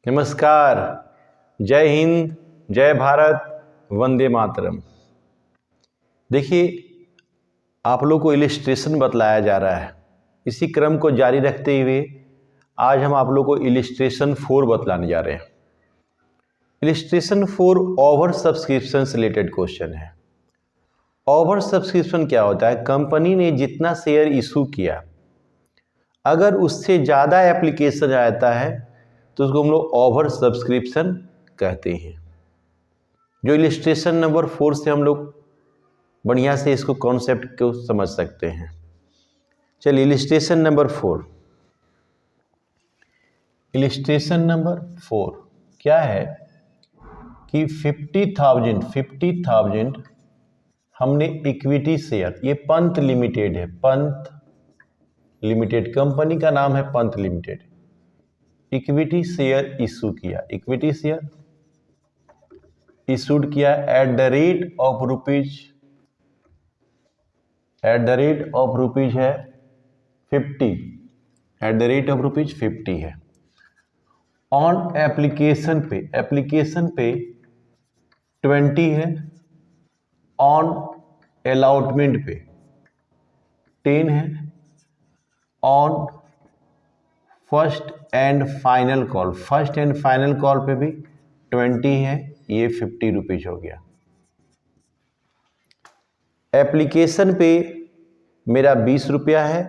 नमस्कार। जय हिंद, जय भारत, वंदे मातरम। देखिए, आप लोग को इलिस्ट्रेशन बतलाया जा रहा है। इसी क्रम को जारी रखते हुए आज हम आप लोग को इलिस्ट्रेशन 4 बतलाने जा रहे हैं। इलिस्ट्रेशन 4 ओवर सब्सक्रिप्शन से रिलेटेड क्वेश्चन है। ओवर सब्सक्रिप्शन क्या होता है? कंपनी ने जितना शेयर इशू किया, अगर उससे ज़्यादा एप्लीकेशन आता है तो उसको हम लोग ओवर सब्सक्रिप्शन कहते हैं। जो इलिस्ट्रेशन नंबर 4 से हम लोग बढ़िया से इसको कॉन्सेप्ट को समझ सकते हैं। चलिए, इलिस्ट्रेशन नंबर 4। इलिस्ट्रेशन नंबर 4 क्या है कि 50,000 हमने इक्विटी शेयर, ये पंत लिमिटेड है, पंत लिमिटेड कंपनी का नाम है, Pant limited. Equity share issue किया, इक्विटी शेयर इशूड किया at the rate of rupees है 50, at the rate of rupees 50 है। ऑन एप्लीकेशन पे 20 है, ऑन अलॉटमेंट पे 10 है, on first and final call पे भी 20 है, ये 50 रुपीज हो गया। एप्लीकेशन पे मेरा 20 रुपया है,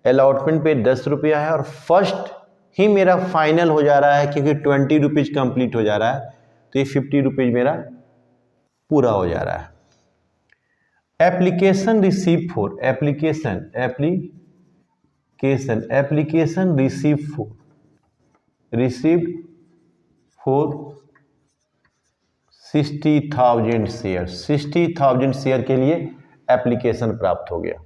अलॉटमेंट पे 10 रुपया है और फर्स्ट ही मेरा फाइनल हो जा रहा है क्योंकि 20 रुपीज कंप्लीट हो जा रहा है, तो ये 50 रुपीज मेरा पूरा हो जा रहा है। Application receive for application received for 60,000 share, 60,000 share के लिए एप्लीकेशन प्राप्त हो गया।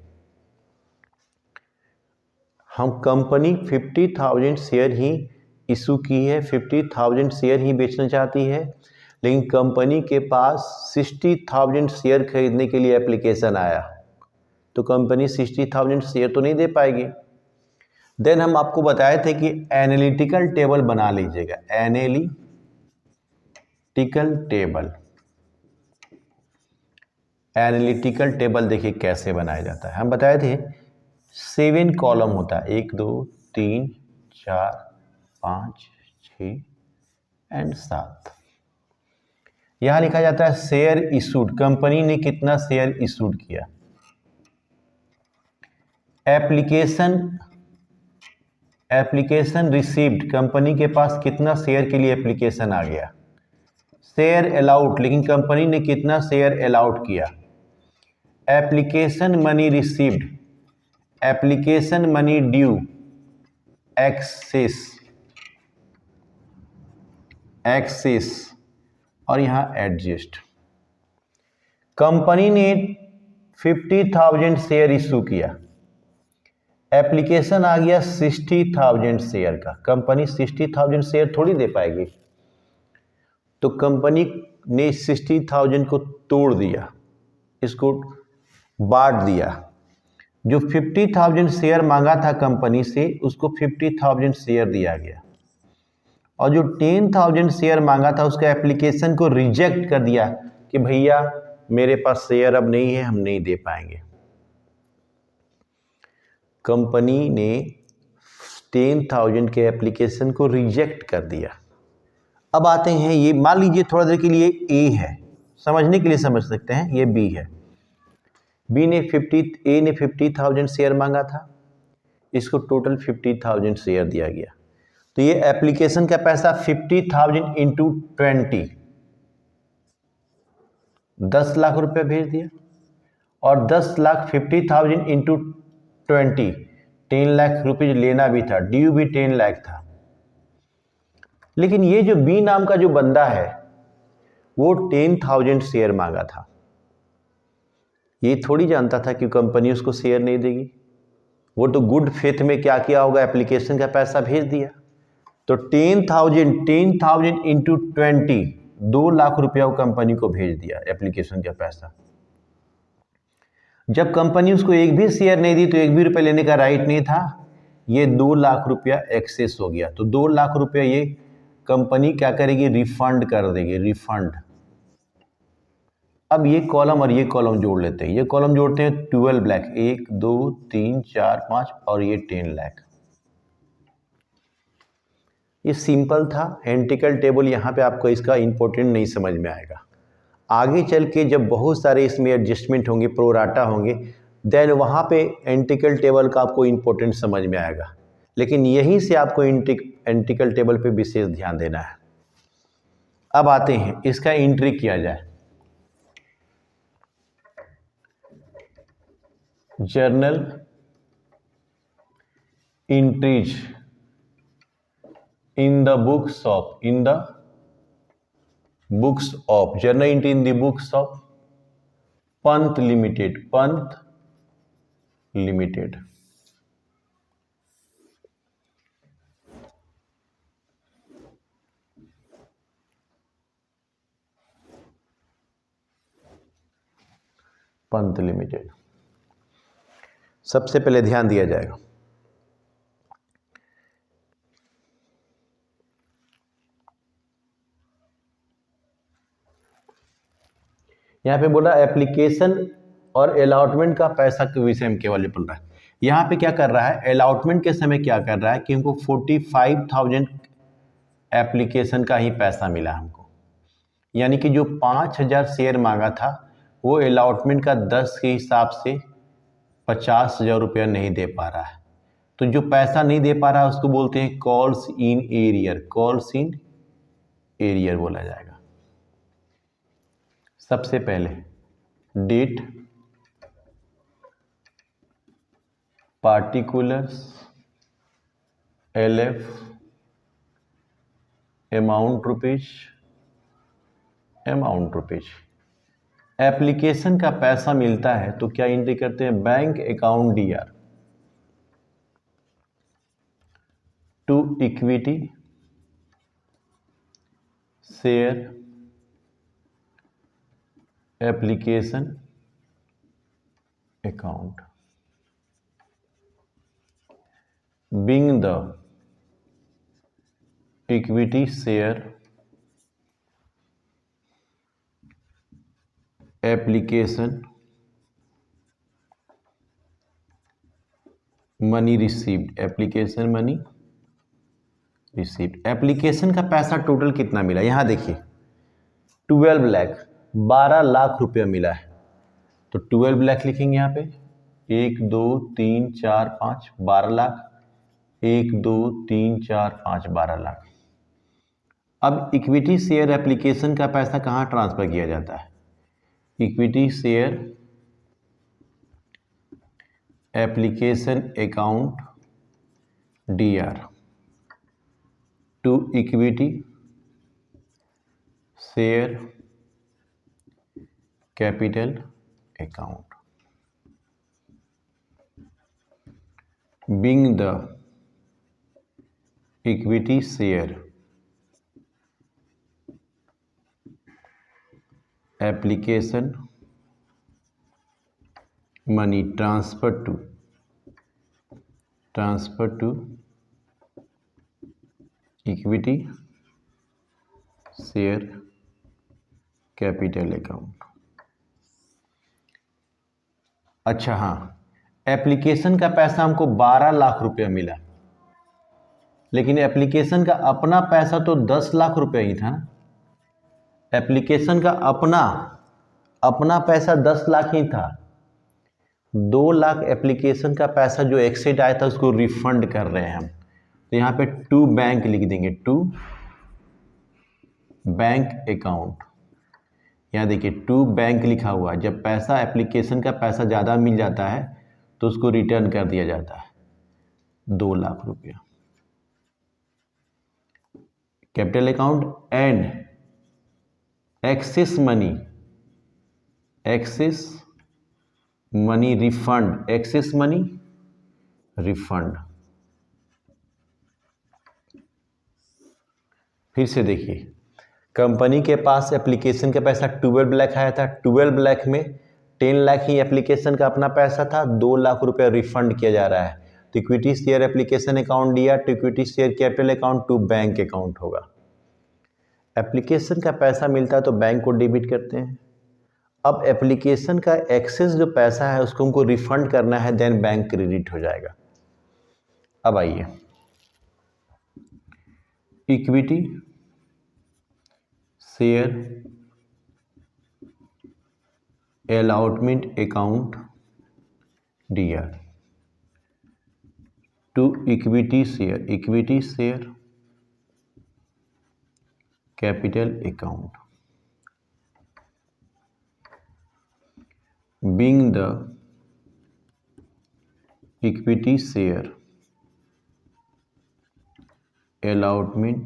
हम कंपनी 50,000 शेयर ही इशू की है, 50,000 शेयर ही बेचना चाहती है, लेकिन कंपनी के पास 60,000 शेयर खरीदने के लिए एप्लीकेशन आया, तो कंपनी 60,000 शेयर तो नहीं दे पाएगी। देन हम आपको बताए थे कि एनालिटिकल टेबल बना लीजिएगा। एनालिटिकल टेबल देखिए कैसे बनाया जाता है। हम बताए थे 7 कॉलम होता है, 1 2 3 4 5 6 एंड 7। यहां लिखा जाता है शेयर इशूड, कंपनी ने कितना शेयर इशूड किया। एप्लीकेशन रिसीव्ड, कंपनी के पास कितना शेयर के लिए एप्लीकेशन आ गया। शेयर अलाउड, लेकिन कंपनी ने कितना शेयर अलाउड किया। Application money received, application money due, excess और यहां एडजस्ट। कंपनी ने 50,000 शेयर इशू किया, एप्लीकेशन आ गया 60,000 शेयर का। कंपनी 60,000 शेयर थोड़ी दे पाएगी, तो कंपनी ने 60,000 को तोड़ दिया, इसको बांट दिया। जो 50,000 शेयर मांगा था कंपनी से, उसको 50,000 शेयर दिया गया, और जो 10,000 शेयर मांगा था उसका एप्लीकेशन को रिजेक्ट कर दिया कि भैया मेरे पास शेयर अब नहीं है, हम नहीं दे पाएंगे। कंपनी ने 10,000 के एप्लीकेशन को रिजेक्ट कर दिया। अब आते हैं, ये मान लीजिए थोड़ा देर के लिए ए है, समझने के लिए समझ सकते हैं, ये बी है। ए ने 50,000 शेयर मांगा था, इसको टोटल 50,000 शेयर दिया गया, तो ये एप्लीकेशन का पैसा 50,000 इंटू 20, 10 लाख रुपए भेज दिया, और 10 लाख 50,000 इंटू 20, 10 लाख रुपये लेना भी था, ड्यू भी 10 लाख था। लेकिन ये जो बी नाम का जो बंदा है वो 10,000 शेयर मांगा था। ये थोड़ी जानता था कि कंपनी उसको शेयर नहीं देगी, वो तो गुड फेथ में क्या किया होगा, एप्लीकेशन का पैसा भेज दिया। तो 10,000 इंटू 20, 2 लाख रुपया वो कंपनी को भेज दिया, एप्लीकेशन का पैसा। जब कंपनी उसको एक भी शेयर नहीं दी तो 1 भी रुपये लेने का राइट नहीं था, ये 2 लाख रुपया एक्सेस हो गया। तो 2 लाख रुपया ये कंपनी क्या करेगी, रिफंड कर देगी, रिफंड। अब ये कॉलम और ये कॉलम जोड़ लेते हैं, ये कॉलम जोड़ते हैं 12 लाख, 1 2 3 4 5 और ये 10 लाख। ये सिंपल था, एंटिकल टेबल, यहाँ पे आपको इसका इंपॉर्टेंट नहीं समझ में आएगा। आगे चल के जब बहुत सारे इसमें एडजस्टमेंट होंगे, प्रोराटा होंगे, देन वहाँ पे एंटिकल टेबल का आपको इंपॉर्टेंट समझ में आएगा। लेकिन यहीं से आपको एंटिकल टेबल पे विशेष ध्यान देना है। अब आते हैं, इसका एंट्री किया जाए। Journal entries in the books of, in the books of, journal entry in the books of Pant limited, Pant limited. Pant limited सबसे पहले ध्यान दिया जाएगा। यहाँ पे बोला एप्लीकेशन और अलॉटमेंट का पैसा के विषय में केवल बोल रहा है। यहाँ पे क्या कर रहा है, अलॉटमेंट के समय क्या कर रहा है कि हमको 45,000 एप्लीकेशन का ही पैसा मिला हमको, यानी कि जो 5,000 शेयर मांगा था वो अलॉटमेंट का 10 के हिसाब से 50,000 रुपया नहीं दे पा रहा है। तो जो पैसा नहीं दे पा रहा है उसको बोलते हैं calls in arrear, calls in arrear बोला जाएगा। सबसे पहले date, particulars, LF, amount rupees, amount rupees. Application का पैसा मिलता है तो क्या एंट्री करते हैं, bank account DR, to equity share application account, being the equity share application money received, application money received। Application का पैसा टोटल कितना मिला, यहाँ देखिए 12 लाख, 12 लाख रुपया मिला है। तो 12 लाख लिखेंगे यहाँ पे, 1 2 3 4 5 12 लाख, 1 2 3 4 5 12 लाख। अब इक्विटी शेयर एप्लीकेशन का पैसा कहाँ ट्रांसफर किया जाता है, equity share application account DR to equity share capital account, being the equity share application money transfer to equity share capital account। अच्छा हाँ, एप्लीकेशन का पैसा हमको 12 लाख रुपया मिला, लेकिन एप्लीकेशन का अपना पैसा तो 10 लाख रुपया ही था ना। एप्लीकेशन का अपना पैसा 10 लाख ही था। 2 लाख एप्लीकेशन का पैसा जो एक्सेड आया था उसको रिफंड कर रहे हैं हम। तो यहाँ पे टू बैंक लिख देंगे, टू बैंक अकाउंट। यहाँ देखिए टू बैंक लिखा हुआ है। जब पैसा एप्लीकेशन का पैसा ज़्यादा मिल जाता है तो उसको रिटर्न कर दिया जाता है 2 लाख रुपया। Capital account and excess money refund, excess money refund. फिर से देखिए, कंपनी के पास एप्लीकेशन का पैसा 12 लाख आया था। 12 लाख में 10 लाख ही एप्लीकेशन का अपना पैसा था, 2 लाख रुपया रिफंड किया जा रहा है। तो इक्विटी शेयर एप्लीकेशन अकाउंट दिया, तो equity share capital account to bank account होगा। एप्लीकेशन का पैसा मिलता है तो बैंक को डेबिट करते हैं। अब एप्लीकेशन का एक्सेस जो पैसा है उसको हमको रिफंड करना है, देन बैंक क्रेडिट हो जाएगा। अब आइए, equity share allotment account DR to equity share capital account, being the equity share allotment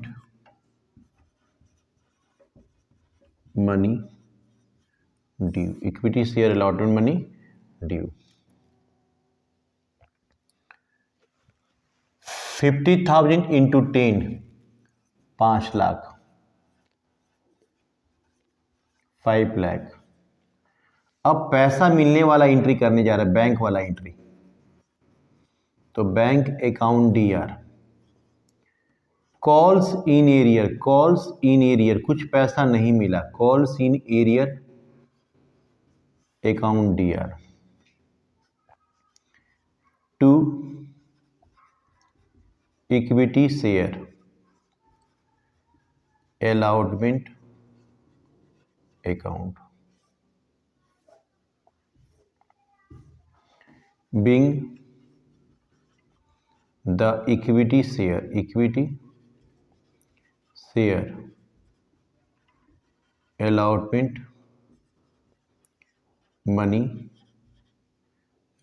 money due, equity share allotment money due, 50,000 into 10, 5 lakh, 5 lakh. अब पैसा मिलने वाला एंट्री करने जा रहा है, बैंक वाला एंट्री। तो bank account DR, calls in arrear, कुछ पैसा नहीं मिला, calls in arrear account DR to equity share allotment account, being the equity share allotment money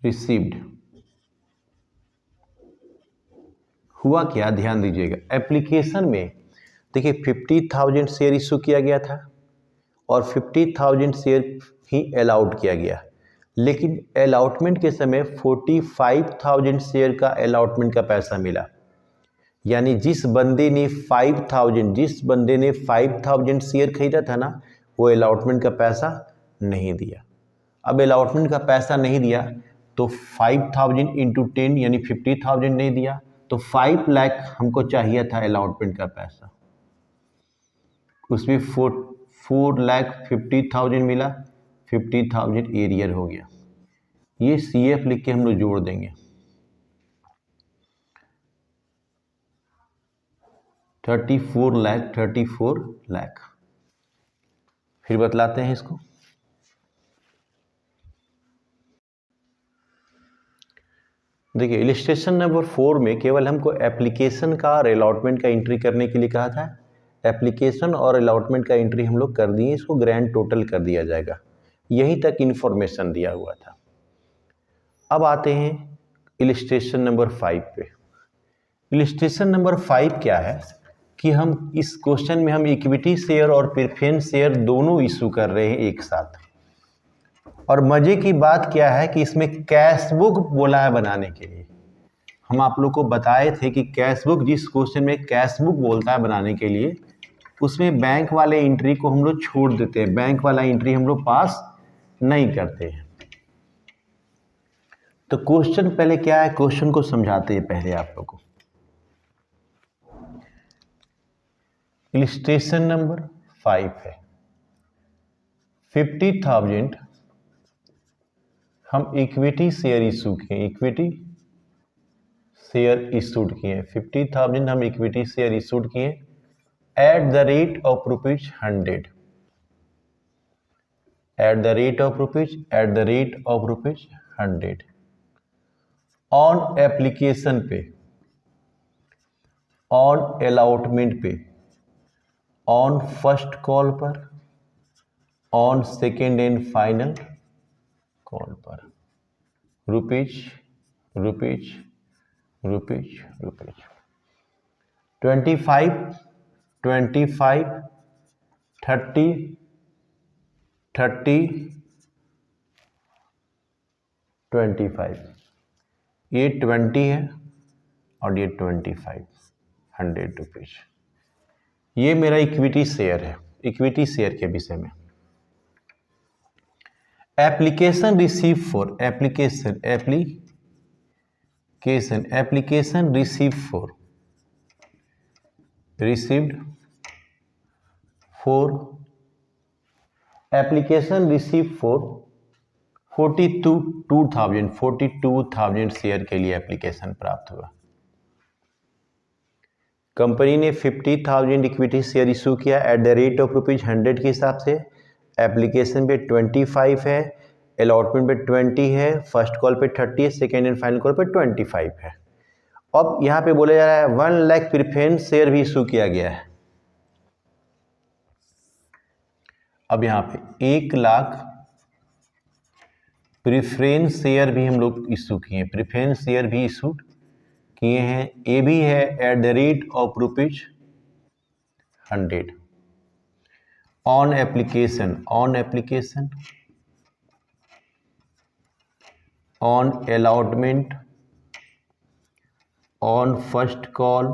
received। हुआ क्या, ध्यान दीजिएगा। एप्लीकेशन में देखिए 50,000 शेयर इशू किया गया था और 50,000 शेयर ही अलाउड किया गया, लेकिन अलॉटमेंट के समय 45,000 शेयर का अलॉटमेंट का पैसा मिला। यानी जिस बंदे ने 5,000 शेयर खरीदा था ना, वो अलॉटमेंट का पैसा नहीं दिया। अब अलॉटमेंट का पैसा नहीं दिया तो 5,000 इंटू 10 यानी 50,000 नहीं दिया, तो 5 लाख हमको चाहिए था अलॉटमेंट का पैसा। उसमें 4,50,000 मिला, 50,000 एरियर हो गया। ये CF लिख के हम लोग जोड़ देंगे। 34 लाख। फिर बतलाते हैं इसको। देखिए इलिस्ट्रेशन नंबर 4 में केवल हमको एप्लीकेशन का और अलॉटमेंट का एंट्री करने के लिए कहा था। एप्लीकेशन और अलॉटमेंट का एंट्री हम लोग कर दिए, इसको ग्रैंड टोटल कर दिया जाएगा। यहीं तक इन्फॉर्मेशन दिया हुआ था। अब आते हैं इलिस्ट्रेशन नंबर 5 पे। इलिस्ट्रेशन नंबर 5 क्या है कि हम इस क्वेश्चन में हम इक्विटी शेयर और प्रेफरेंस शेयर दोनों इशू कर रहे हैं एक साथ। और मजे की बात क्या है कि इसमें कैश बुक बोला है बनाने के लिए। हम आप लोग को बताए थे कि कैश बुक, जिस क्वेश्चन में कैश बुक बोलता है बनाने के लिए, उसमें बैंक वाले एंट्री को हम लोग छोड़ देते हैं, बैंक वाला एंट्री हम लोग पास नहीं करते हैं। तो क्वेश्चन पहले क्या है, क्वेश्चन को समझाते हैं पहले आप लोग को। इलिस्ट्रेशन नंबर 5 है, 50,000 हम इक्विटी शेयर इशू किए, 50,000 हम इक्विटी शेयर इशूड किए at the rate of ₹100, at the rate of ₹100 on application पे, ऑन अलॉटमेंट पे, ऑन फर्स्ट कॉल पर, on second and final call पर, ₹25 25 30 25। ये 20 है और ये 25, ₹100। ये मेरा इक्विटी शेयर है। इक्विटी शेयर के विषय में application receive for, application receive for, received for application receive for 42,000 share के लिए एप्लीकेशन प्राप्त हुआ। कंपनी ने 50,000 इक्विटी शेयर इशू किया एट द रेट ऑफ ₹100 के हिसाब से। एप्लीकेशन पे 25 है, अलॉटमेंट पे 20 है, फर्स्ट कॉल पे 30 है, सेकेंड एंड फाइनल कॉल पे 25 है। अब यहाँ पे बोला जा रहा है 1 लाख प्रीफरेंस शेयर भी इशू किया गया है। अब यहाँ पे 1 लाख प्रीफरेंस शेयर भी हम लोग इशू किए, प्रीफरेंस शेयर भी इशू किए हैं। ए भी है at the rate of ₹100 on application on allotment on first call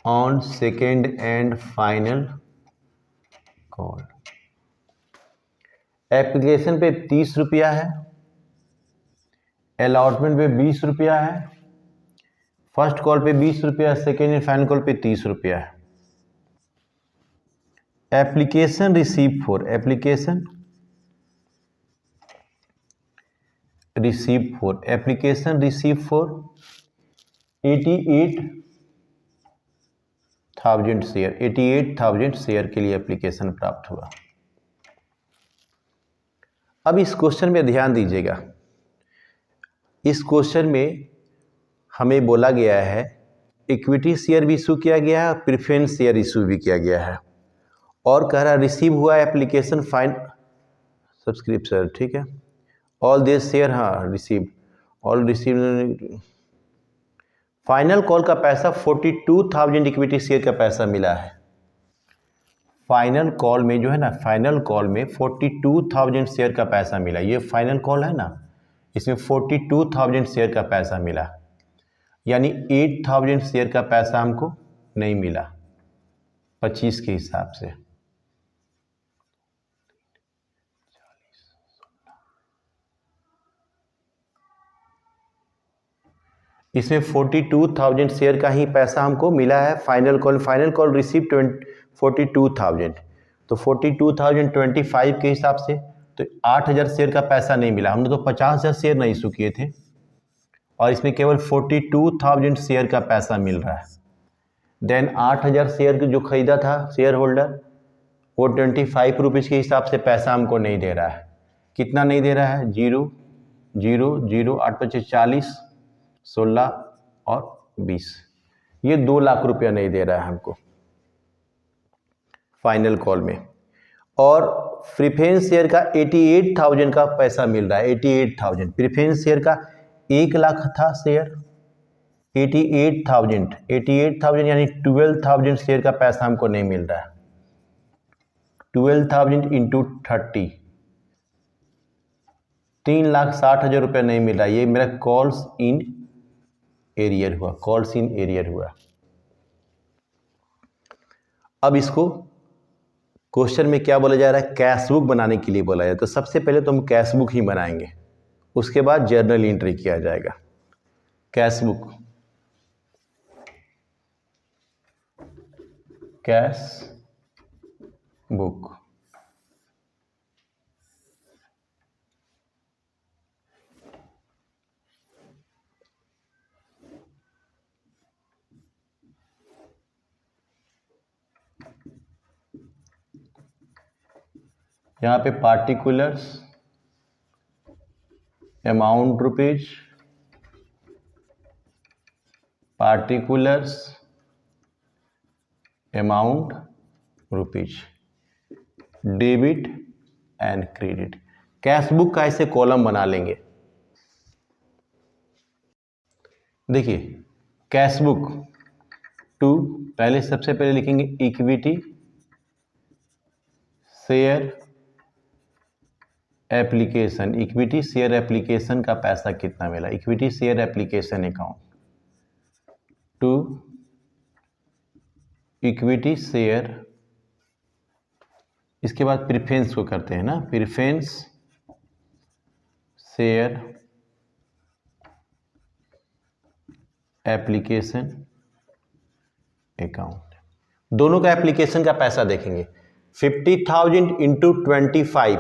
on second and final call. Application पे 30 रुपया है, अलॉटमेंट पे 20 रुपया है, फर्स्ट कॉल पे 20 रुपया, सेकेंड एंड फाइनल कॉल पे 30 रुपया है। एप्लीकेशन रिसीव फॉर 88,000 शेयर के लिए एप्लीकेशन प्राप्त हुआ। अब इस क्वेश्चन में ध्यान दीजिएगा, इस क्वेश्चन में हमें बोला गया है इक्विटी शेयर भी इशू किया गया है, प्रेफरेंस शेयर इशू भी किया गया है, और कह रहा रिसीव हुआ एप्लीकेशन फाइन सब्सक्रिप्शन, ठीक है, ऑल दिस शेयर, हाँ receive, all receive. Final call का पैसा 42,000 इक्विटी शेयर का पैसा मिला है। फाइनल कॉल में जो है ना, फाइनल कॉल में 42,000 शेयर का पैसा मिला। ये फाइनल कॉल है ना, इसमें 42,000 शेयर का पैसा मिला, यानी 8,000 शेयर का पैसा हमको नहीं मिला 25 के हिसाब से। इसमें 42,000 शेयर का ही पैसा हमको मिला है। फाइनल कॉल रिसीव 42,000, तो 42,000 25 के हिसाब से तो 8,000 शेयर का पैसा नहीं मिला। हमने तो 50,000 शेयर नहीं इशू किए थे, और इसमें केवल 42,000 शेयर का पैसा मिल रहा है। देन 8,000 शेयर जो खरीदा था शेयर होल्डर, वो 25 रुपीज़ के हिसाब से पैसा हमको नहीं दे रहा है। कितना नहीं दे रहा है? 0 0 0 8 25 40 16 और 20, ये 2 लाख रुपया नहीं दे रहा है हमको फाइनल कॉल में। और प्रीफरेंस शेयर का 88,000 का पैसा मिल रहा है। 88,000 प्रीफरेंस शेयर का 1 लाख था शेयर, 88,000 यानी 12,000 शेयर का पैसा हमको नहीं मिल रहा है। 12,000 इंटू 30, 3,60,000 रुपये नहीं मिल रहा। ये मेरा कॉल्स इन एरियर हुआ, अब इसको क्वेश्चन में क्या बोला जा रहा है? कैश बुक बनाने के लिए बोला जाए। तो सबसे पहले तो हम कैश बुक ही बनाएंगे, उसके बाद जर्नल एंट्री किया जाएगा। कैश बुक, यहाँ पे particulars, amount rupees, debit and credit. Cash book का ऐसे कॉलम बना लेंगे। देखिए कैश बुक टू, पहले सबसे पहले लिखेंगे equity share application. Equity share application का पैसा कितना मिला? Equity share application account to equity share, इसके बाद प्रीफरेंस को करते हैं ना, प्रीफरेंस शेयर एप्लीकेशन अकाउंट। दोनों का एप्लीकेशन का पैसा देखेंगे। 50,000 इंटू 25,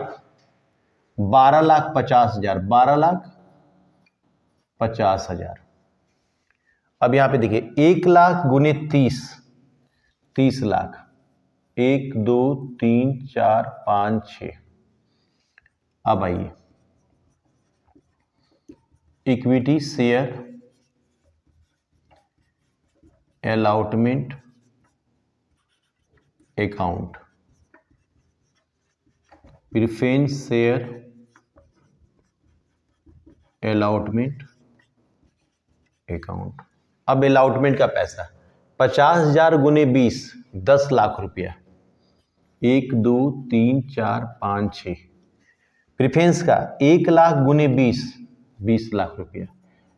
12,50,000, 12,50,000। अब यहां पे देखिए 1,00,000 गुने 30, 30 लाख। 1 2 3 4 5 6। अब आइए equity share allotment account, preference share allotment account. अब अलॉटमेंट का पैसा 50,000 गुने 20, 10 लाख रुपया। 1 2 3 4 5 6। प्रेफरेंस का 1,00,000 गुने 20, 20 लाख रुपया।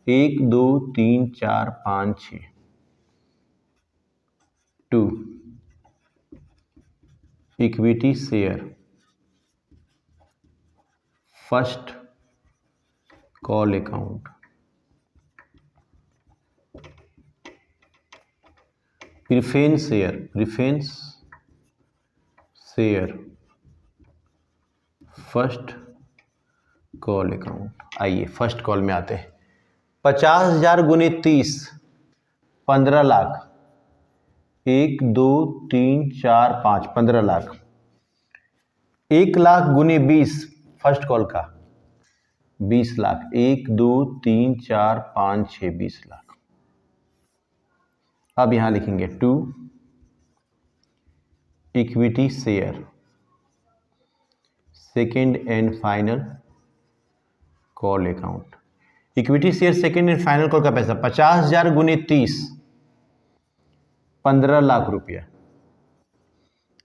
1 2 3 4 5 6। 2 equity share first call account, preference share first call account. आइए फर्स्ट कॉल में आते हैं। 50,000 गुने 30, 15 लाख। 1 2 3 4 5, 15 लाख। 1,00,000 गुने 20 फर्स्ट कॉल का 20 लाख। 1 2 3 4 5 6, 20 लाख। अब यहां लिखेंगे 2 equity share second and final call account. Equity share second and final call का पैसा 50,000 गुने 30, 15 लाख रुपया।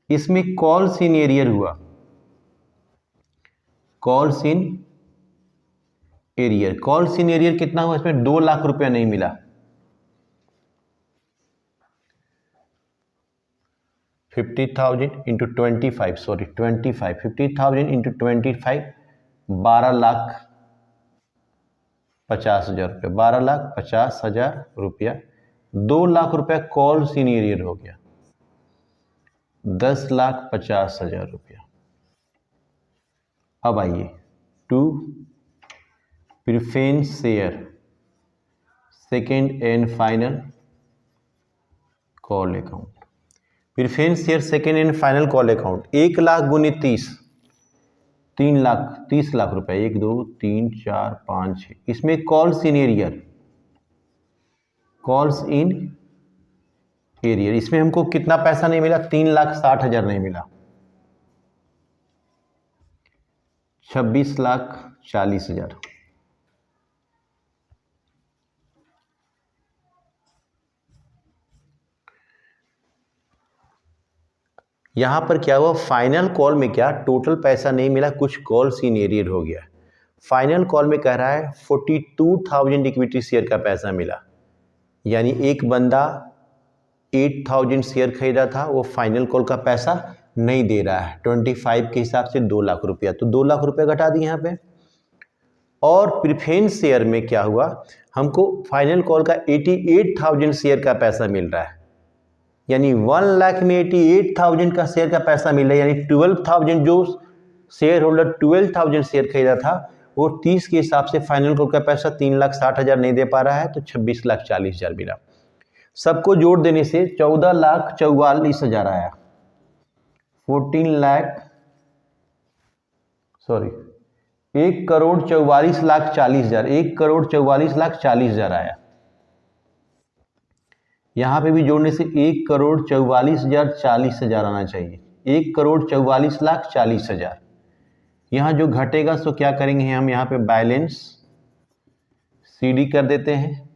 इसमें कॉल्स इन एरियर हुआ, calls in arrear. Calls in arrear कितना हुआ? इसमें 2 लाख रुपया नहीं मिला। 50,000 इंटू 25, सॉरी 25, 50,000 इंटू 25, 12,50,000 रुपया। 12,50,000 रुपया। 2 लाख रुपया कॉल्स इन एरियर हो गया, 10,50,000 रुपया। अब आइए 2 preference share second and final call account. Preference share second and final call account 1,00,000 गुने 30, 3 लाख, 30 लाख रुपए। 1 2 3 4 5 6। इसमें calls in arrear, calls in arrear. इसमें हमको कितना पैसा नहीं मिला? 3,60,000 नहीं मिला। 26,40,000। यहां पर क्या हुआ? फाइनल कॉल में क्या टोटल पैसा नहीं मिला, कुछ कॉल्स इन एरियर हो गया। फाइनल कॉल में कह रहा है 42,000 इक्विटी शेयर का पैसा मिला, यानी एक बंदा 8,000 शेयर खरीदा था, वो फाइनल कॉल का पैसा नहीं दे रहा है। 25 के हिसाब से 2 लाख रुपया, तो 2 लाख रुपया घटा दिए यहाँ पे। और प्रेफरेंस शेयर में क्या हुआ? हमको फाइनल कॉल का 88,000 शेयर का पैसा मिल रहा है, यानी 1 लाख में 88,000 का शेयर का पैसा मिल रहा है, यानी 12,000 जो शेयर होल्डर 12,000 शेयर खरीदा था, वो 30 के हिसाब से फाइनल कॉल का पैसा 3,60,000 नहीं दे पा रहा है, तो 26,40,000 मिला। सबको जोड़ देने से 14,44,000 आया। 1,44,40,000, 1,44,40,000 आया। यहां पे भी जोड़ने से 1,44,40,000 आना चाहिए। 1,44,40,000। यहां जो घटेगा सो क्या करेंगे हम? यहां पे बैलेंस CD कर देते हैं।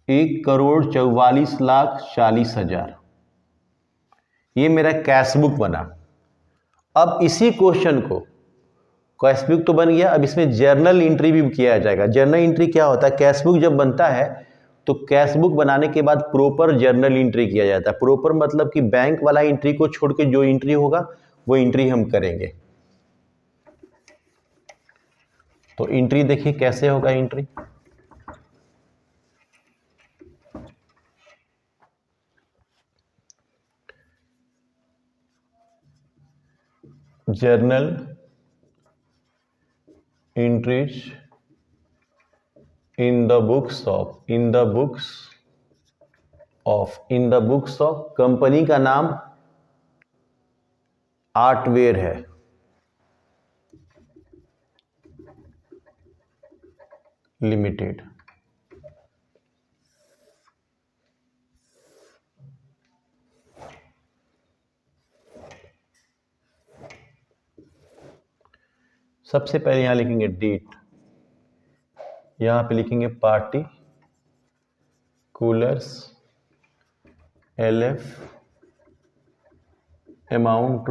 1,44,40,000 ये मेरा कैश बुक बना। अब इसी क्वेश्चन को, कैश बुक तो बन गया, अब इसमें जर्नल एंट्री भी किया जाएगा। जर्नल एंट्री क्या होता है? कैश बुक जब बनता है तो कैश बुक बनाने के बाद प्रॉपर जर्नल एंट्री किया जाता है। प्रॉपर मतलब कि बैंक वाला एंट्री को छोड़ के जो एंट्री होगा वो एंट्री हम करेंगे। तो एंट्री देखिए कैसे होगा entry. Journal entries in the books of company का नाम आर्टवेयर है। लिमिटेड। सबसे पहले यहां लिखेंगे डेट, यहां पे लिखेंगे particulars LF amount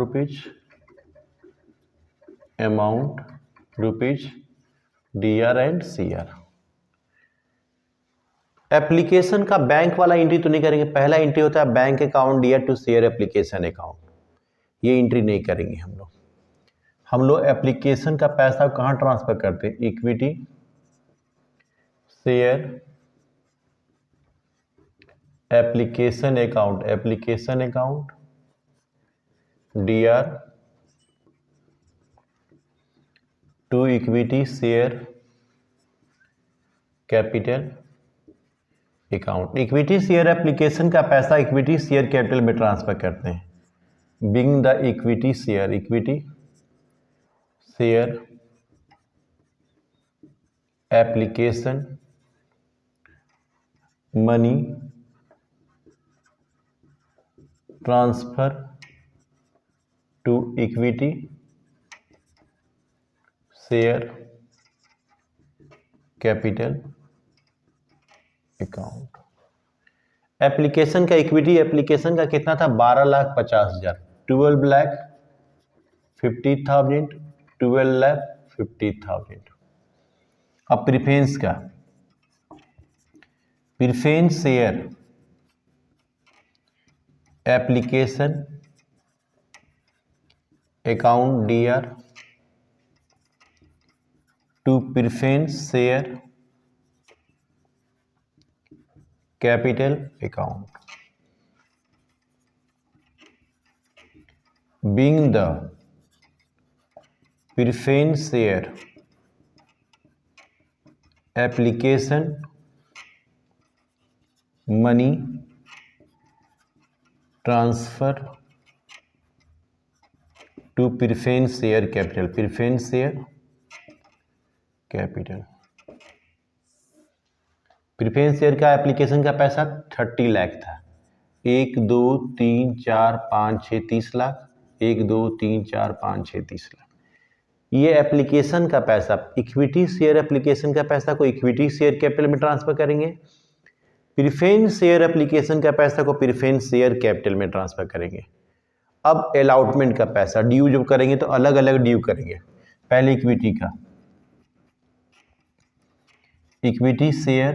rupees DR and CR। Application का बैंक वाला एंट्री तो नहीं करेंगे, पहला एंट्री होता है bank account DR to share application account, ये एंट्री नहीं करेंगे हम लोग एप्लीकेशन का पैसा कहाँ ट्रांसफर करते हैं, equity share application account DR to equity share capital account. Equity share application का पैसा इक्विटी शेयर कैपिटल में ट्रांसफर करते हैं। Being the equity share application money transfer to equity share capital account. Application का equity application का कितना था, 12,50,000, 12,50,000, 12,50,000। अब प्रीफरेंस का, preference share application account DR to preference share capital account. Being the preference share application money transfer to preference share capital preference share का application का पैसा 30 लाख था। 1 2 3 4 5 6 30 लाख, 1 2 3 4 5 6 30 लाख। ये एप्लीकेशन का पैसा, इक्विटी शेयर एप्लीकेशन का पैसा को इक्विटी शेयर कैपिटल में ट्रांसफर करेंगे, प्रीफरेंस शेयर एप्लीकेशन का पैसा को प्रीफरेंस शेयर कैपिटल में ट्रांसफर करेंगे। अब अलॉटमेंट का पैसा ड्यू जब करेंगे तो अलग अलग ड्यू करेंगे। पहले इक्विटी का, equity share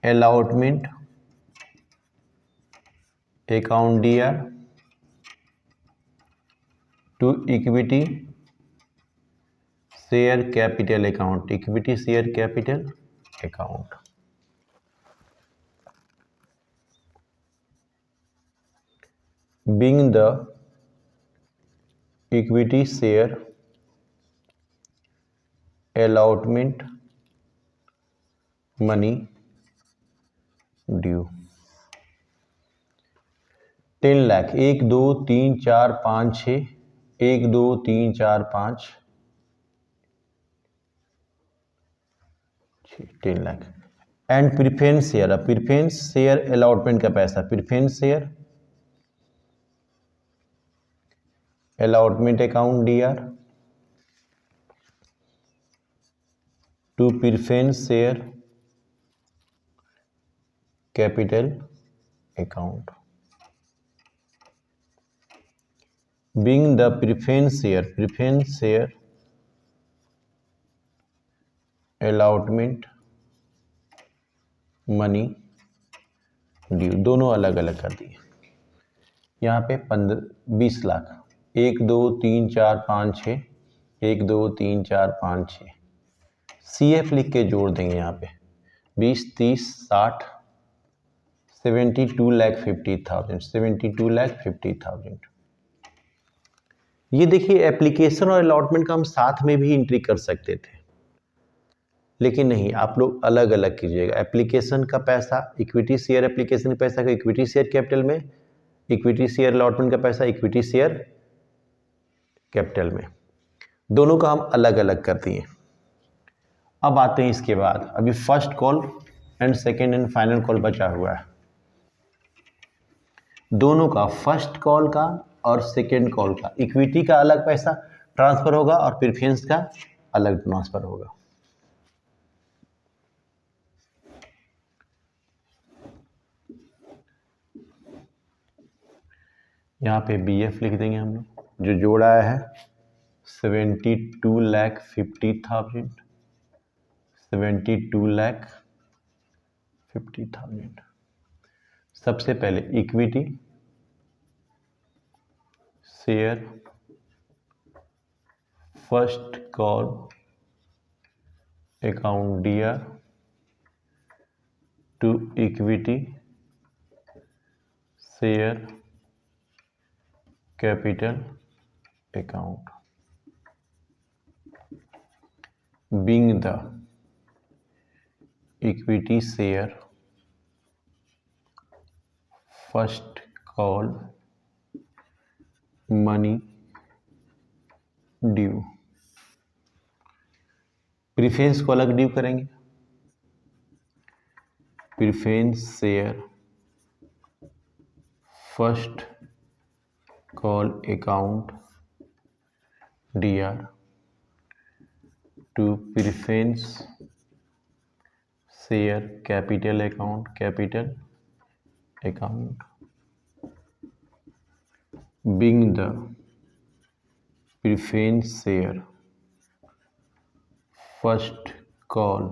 allotment account DR to equity share capital account, equity share capital account. Being the equity share allotment money due 10 lakh, 1 2 3 4 5 6, 1 2 3 4 5 10 lakh. And preference share, preference share allotment का पैसा, preference share allotment account DR to preference share capital account. Being the preference share allotment money due, दोनों अलग अलग कर दिए। यहाँ पे 20 lakh, 1 2 3 4 5 6, 1 2 3 4 5 6, CF लिख के जोड़ देंगे यहाँ पे 20 30 60, 72,50,000, 72,50,000। ये देखिए एप्लीकेशन और अलॉटमेंट का हम साथ में भी एंट्री कर सकते थे, लेकिन नहीं, आप लोग अलग अलग कीजिएगा। एप्लीकेशन का पैसा इक्विटी शेयर एप्लीकेशन का पैसा का इक्विटी शेयर कैपिटल में, इक्विटी शेयर अलॉटमेंट का पैसा इक्विटी शेयर कैपिटल में, दोनों का हम अलग अलग कर दिए। अब आते हैं इसके बाद, अभी first call and second and final call बचा हुआ है। दोनों का, फर्स्ट कॉल का और सेकेंड कॉल का इक्विटी का अलग पैसा ट्रांसफर होगा और प्रेफरेंस का अलग ट्रांसफर होगा। यहाँ पे BF लिख देंगे हम लोग, जो जोड़ा है 72,50,000, 72,50,000। सबसे पहले equity share first call account DR to equity share capital account, being the equity share first call money due। Preference को अलग ड्यू करेंगे, preference share first call account DR to preference share capital account being the preference share first call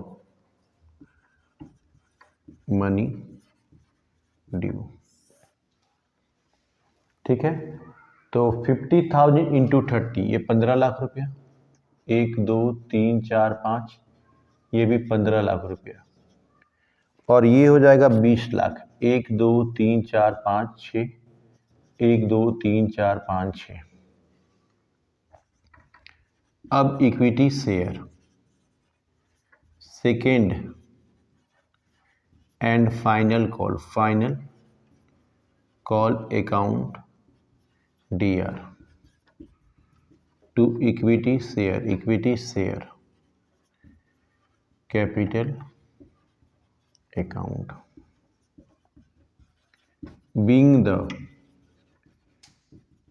money due। ठीक है, तो 50,000 into 30 ये 15 लाख रुपया, 1 2 3 4 5 ये भी 15 लाख रुपया, और ये हो जाएगा 20 लाख, 1 2 3 4 5 6, 1 2 3 4 5 6। अब equity share second and final call account DR to equity share capital account, being the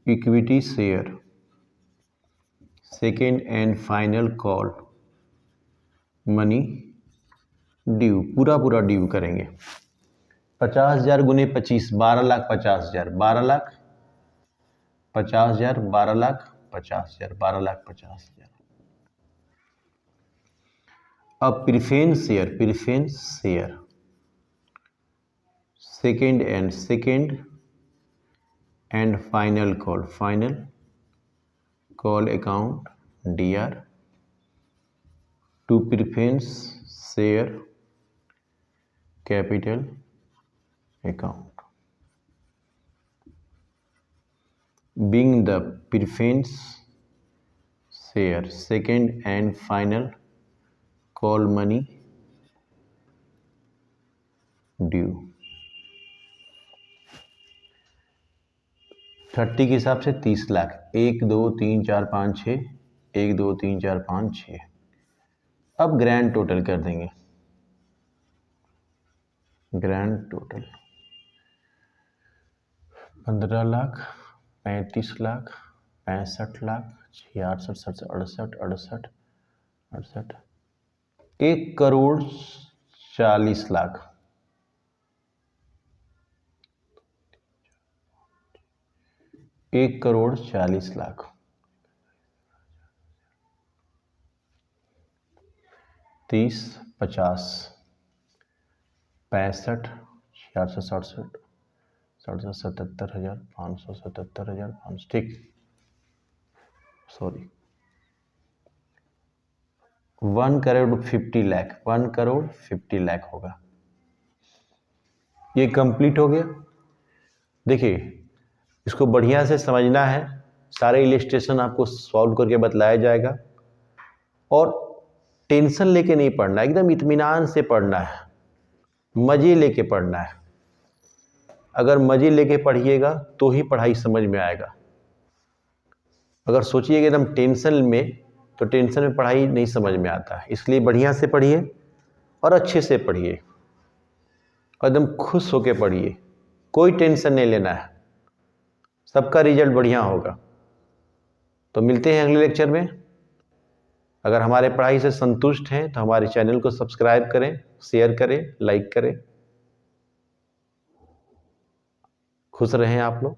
equity share second and final call money due, पूरा ड्यू करेंगे। 50,000 गुने 25, 12,50,000, 12,50,000, 12,50,000, 12,50,000। अब preference share second and final call account DR to preference share capital account, being the preference share second and final call money due। 30 के हिसाब से 30 लाख, 1 2 3 4 5 6, 1 2 3 4 5 6। अब grand total कर देंगे, ग्रैंड टोटल 15 लाख, 35 लाख, 65 लाख, 66 67 68 68, 1,40,40 लाख, 1,40,40 लाख। 30 50 65 66 67 67 77,500 77,500, ठीक, सॉरी 1,50 लाख, 1,50 लाख होगा। ये कंप्लीट हो गया। देखिए, इसको बढ़िया से समझना है सारे इलिस्ट्रेशन आपको सॉल्व करके बतलाया जाएगा। और टेंशन लेके नहीं पढ़ना है, एकदम इत्मीनान से पढ़ना है, मज़े लेके पढ़ना है। अगर मज़े लेके पढ़िएगा तो ही पढ़ाई समझ में आएगा। अगर सोचिएगा एकदम टेंशन में, तो टेंशन में पढ़ाई नहीं समझ में आता है। इसलिए बढ़िया से पढ़िए और अच्छे से पढ़िए और एकदम खुश होके पढ़िए। कोई टेंशन नहीं लेना है, सबका रिजल्ट बढ़िया होगा। तो मिलते हैं अगले लेक्चर में। अगर हमारे पढ़ाई से संतुष्ट हैं तो हमारे चैनल को सब्सक्राइब करें, शेयर करें, लाइक करें। खुश रहें आप लोग।